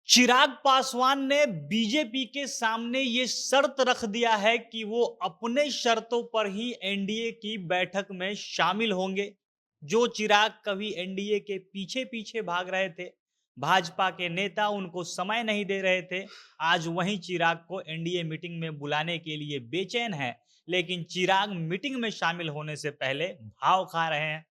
चिराग पासवान ने बीजेपी के सामने ये शर्त रख दिया है कि वो अपने शर्तों पर ही एनडीए की बैठक में शामिल होंगे। जो चिराग कभी एनडीए के पीछे पीछे भाग रहे थे, भाजपा के नेता उनको समय नहीं दे रहे थे, आज वही चिराग को एनडीए मीटिंग में बुलाने के लिए बेचैन है। लेकिन चिराग मीटिंग में शामिल होने से पहले भाव खा रहे हैं।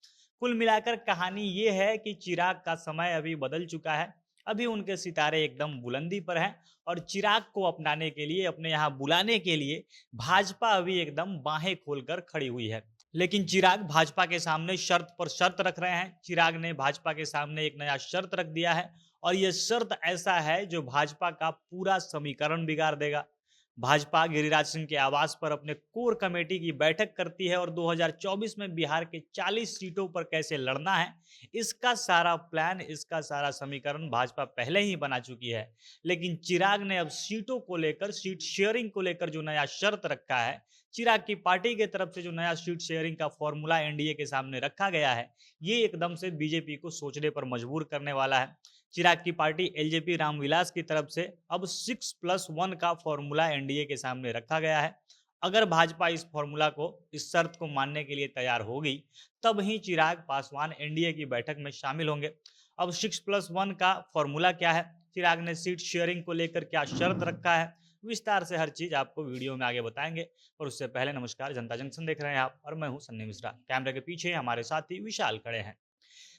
कुल मिलाकर कहानी ये है कि चिराग का समय अभी बदल चुका है। अभी उनके सितारे एकदम बुलंदी पर हैं और चिराग को अपनाने के लिए, अपने यहाँ बुलाने के लिए भाजपा अभी एकदम बाहें खोलकर खड़ी हुई है। लेकिन चिराग भाजपा के सामने शर्त पर शर्त रख रहे हैं। चिराग ने भाजपा के सामने एक नया शर्त रख दिया है और यह शर्त ऐसा है जो भाजपा का पूरा समीकरण बिगाड़ देगा। भाजपा गिरिराज सिंह के आवास पर अपने कोर कमेटी की बैठक करती है और 2024 में बिहार के 40 सीटों पर कैसे लड़ना है, इसका सारा प्लान, इसका सारा समीकरण भाजपा पहले ही बना चुकी है। लेकिन चिराग ने अब सीटों को लेकर, सीट शेयरिंग को लेकर जो नया शर्त रखा है, चिराग की पार्टी की तरफ से जो नया सीट शेयरिंग का फॉर्मूला एनडीए के सामने रखा गया है, ये एकदम से बीजेपी को सोचने पर मजबूर करने वाला है। चिराग की पार्टी एलजेपी रामविलास की तरफ से अब 6+1 का फॉर्मूला एनडीए के सामने रखा गया है। अगर भाजपा इस फॉर्मूला को, इस शर्त को मानने के लिए तैयार होगी, तब ही चिराग पासवान एनडीए की बैठक में शामिल होंगे। अब 6+1 का फॉर्मूला क्या है, चिराग ने सीट शेयरिंग को लेकर क्या शर्त रखा है, विस्तार से हर चीज आपको वीडियो में आगे बताएंगे। और उससे पहले नमस्कार, जनता जंक्शन देख रहे हैं आप और मैं हूं सन्नी मिश्रा। कैमरे के पीछे हमारे साथी विशाल खड़े हैं।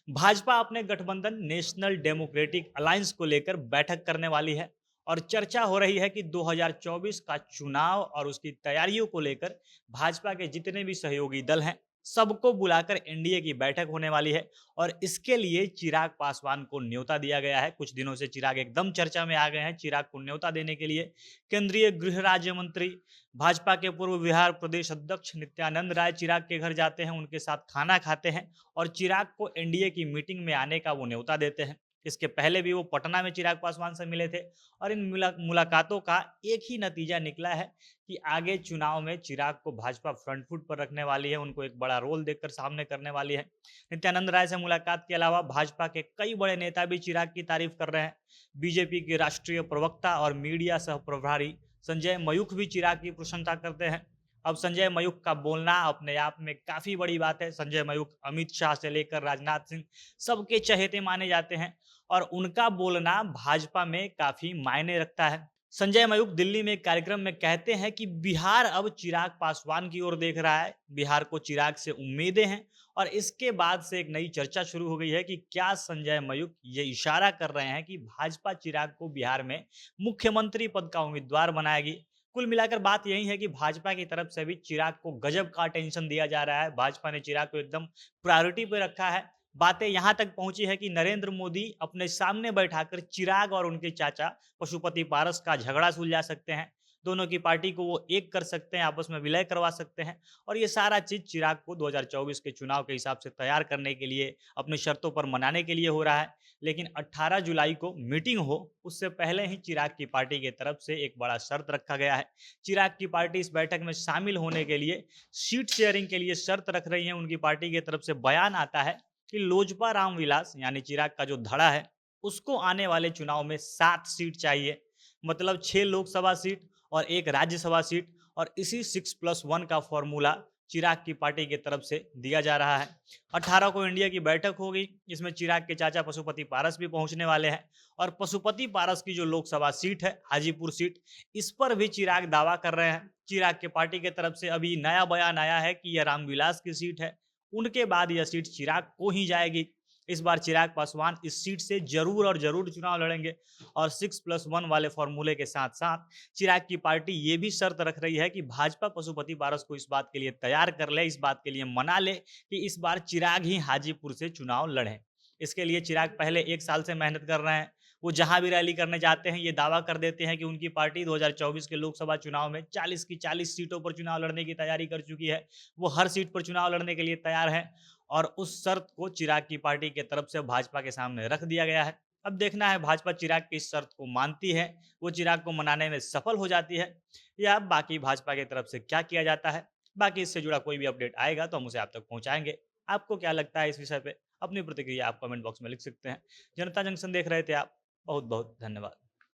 भाजपा अपने गठबंधन नेशनल डेमोक्रेटिक अलायंस को लेकर बैठक करने वाली है और चर्चा हो रही है कि 2024 का चुनाव और उसकी तैयारियों को लेकर भाजपा के जितने भी सहयोगी दल हैं, सबको बुलाकर एनडीए की बैठक होने वाली है। और इसके लिए चिराग पासवान को न्योता दिया गया है। कुछ दिनों से चिराग एकदम चर्चा में आ गए हैं। चिराग को न्योता देने के लिए केंद्रीय गृह राज्य मंत्री, भाजपा के पूर्व बिहार प्रदेश अध्यक्ष नित्यानंद राय चिराग के घर जाते हैं, उनके साथ खाना खाते हैं और चिराग को एनडीए की मीटिंग में आने का वो न्योता देते हैं। इसके पहले भी वो पटना में चिराग पासवान से मिले थे और इन मुलाकातों का एक ही नतीजा निकला है कि आगे चुनाव में चिराग को भाजपा फ्रंट फुट पर रखने वाली है, उनको एक बड़ा रोल देकर सामने करने वाली है। नित्यानंद राय से मुलाकात के अलावा भाजपा के कई बड़े नेता भी चिराग की तारीफ कर रहे हैं। बीजेपी के राष्ट्रीय प्रवक्ता और मीडिया सह प्रभारी संजय मयूख भी चिराग की प्रशंसा करते हैं। अब संजय मयूख का बोलना अपने आप में काफी बड़ी बात है। संजय मयूख अमित शाह से लेकर राजनाथ सिंह सबके चहेते माने जाते हैं और उनका बोलना भाजपा में काफी मायने रखता है। संजय मयूख दिल्ली में एक कार्यक्रम में कहते हैं कि बिहार अब चिराग पासवान की ओर देख रहा है, बिहार को चिराग से उम्मीदें हैं। और इसके बाद से एक नई चर्चा शुरू हो गई है कि क्या संजय मयूख ये इशारा कर रहे हैं कि भाजपा चिराग को बिहार में मुख्यमंत्री पद का उम्मीदवार बनाएगी। कुल मिलाकर बात यही है कि भाजपा की तरफ से भी चिराग को गजब का टेंशन दिया जा रहा है। भाजपा ने चिराग को एकदम प्रायोरिटी पे रखा है। बातें यहां तक पहुंची है कि नरेंद्र मोदी अपने सामने बैठाकर चिराग और उनके चाचा पशुपति पारस का झगड़ा सुलझा सकते हैं। दोनों की पार्टी को वो एक कर सकते हैं, आपस में विलय करवा सकते हैं। और ये सारा चीज चिराग को 2024 के चुनाव के हिसाब से तैयार करने के लिए, अपनी शर्तों पर मनाने के लिए हो रहा है। लेकिन 18 जुलाई को मीटिंग हो, उससे पहले ही चिराग की पार्टी की तरफ से एक बड़ा शर्त रखा गया है। चिराग की पार्टी इस बैठक में शामिल होने के लिए, सीट शेयरिंग के लिए शर्त रख रही है। उनकी पार्टी की तरफ से बयान आता है कि लोजपा रामविलास यानी चिराग का जो धड़ा है, उसको आने वाले चुनाव में 7 सीट चाहिए। मतलब 6 लोकसभा सीट और 1 राज्यसभा सीट। और इसी 6+1 का फॉर्मूला चिराग की पार्टी की तरफ से दिया जा रहा है। 18 को इंडिया की बैठक होगी, इसमें चिराग के चाचा पशुपति पारस भी पहुंचने वाले हैं। और पशुपति पारस की जो लोकसभा सीट है, हाजीपुर सीट, इस पर भी चिराग दावा कर रहे हैं। चिराग के पार्टी की तरफ से अभी नया बयान आया है कि यह रामविलास की सीट है, उनके बाद यह सीट चिराग को ही जाएगी। इस बार चिराग पासवान इस सीट से जरूर और जरूर चुनाव लड़ेंगे। और 6+1 वाले फॉर्मूले के साथ साथ चिराग की पार्टी ये भी शर्त रख रही है कि भाजपा पशुपति पारस को इस बात के लिए तैयार कर ले, इस बात के लिए मना ले कि इस बार चिराग ही हाजीपुर से चुनाव लड़े। इसके लिए चिराग पहले 1 साल से मेहनत कर रहे हैं। वो जहां भी रैली करने जाते हैं, ये दावा कर देते हैं कि उनकी पार्टी 2024 के लोकसभा चुनाव में 40 की 40 सीटों पर चुनाव लड़ने की तैयारी कर चुकी है। वो हर सीट पर चुनाव लड़ने के लिए तैयार है। और उस शर्त को चिराग की पार्टी की तरफ से भाजपा के सामने रख दिया गया है। अब देखना है भाजपा चिराग की इस शर्त को मानती है, वो चिराग को मनाने में सफल हो जाती है, या बाकी भाजपा की तरफ से क्या किया जाता है। बाकी इससे जुड़ा कोई भी अपडेट आएगा तो हम उसे आप तक पहुंचाएंगे। आपको क्या लगता है इस विषय पे? अपनी प्रतिक्रिया आप कमेंट बॉक्स में लिख सकते हैं। जनता जंक्शन देख रहे थे आप। बहुत बहुत धन्यवाद।